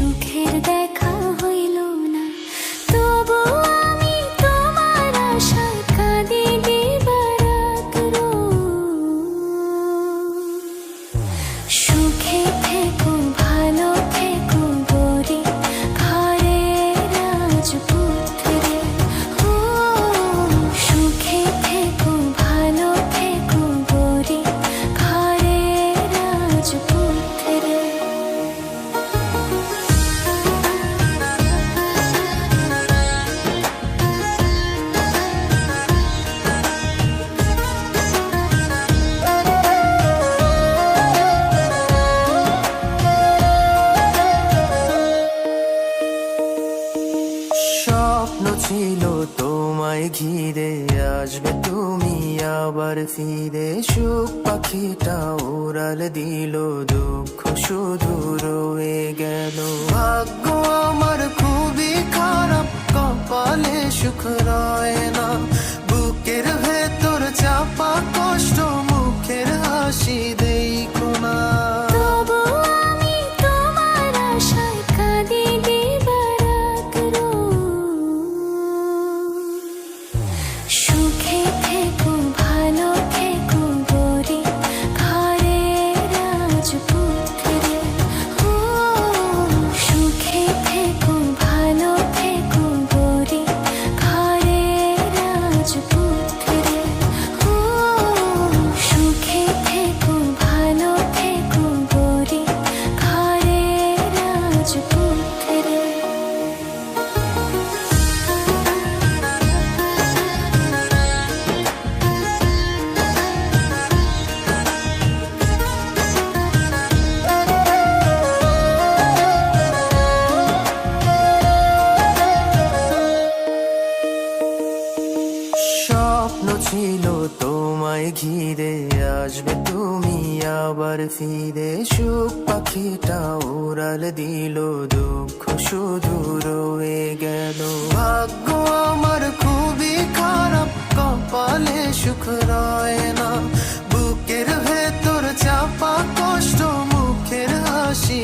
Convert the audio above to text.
সুখের দেখা হইল না, তবু আমি তোমার আশায় কাঁদি দিবারাত রোজ। সুখে থেকো ভালো থেকো গরিব ঘরের রাজপুত্র রে, ও সুখে থেকো ভালো থেকো গরিব ঘরের রাজপুত্র রে। স্বপ্ন ছিল তোমায় ঘিরে, আসবে তুমি আবার ফিরে। সুখ পাখিটা উড়াল দিল, দুঃখ শুধু রয়ে গেল। ভাগ্য আমার খুবই খারাপ, কপালে সুখ রয় না। বুকের ভেতর চাপা কষ্ট, মুখের হাসি দেখো না। তবু আমি তোমার আশায় কাঁদি দিবারাত রোজ। সুখে থেকো ভালো থেকো গরিব ঘরের রাজপুত্র রে, ও সুখে থেকো ভালো থেকো গরিব ঘরের রাজপুত্র রে, ও সুখে থেকো ভালো থেকো গরিব ঘরের রাজপুত্র রে। স্বপ্ন ছিল তোমায় ঘিরে, আসবে তুমি আবার ফিরে। সুখ পাখিটা উড়াল দিল, দুঃখ শুধু রয়ে গেল। ভাগ্য আমার খুবই খারাপ, কপালে সুখ রয় না। বুকের ভেতর চাপা কষ্ট, মুখের হাসি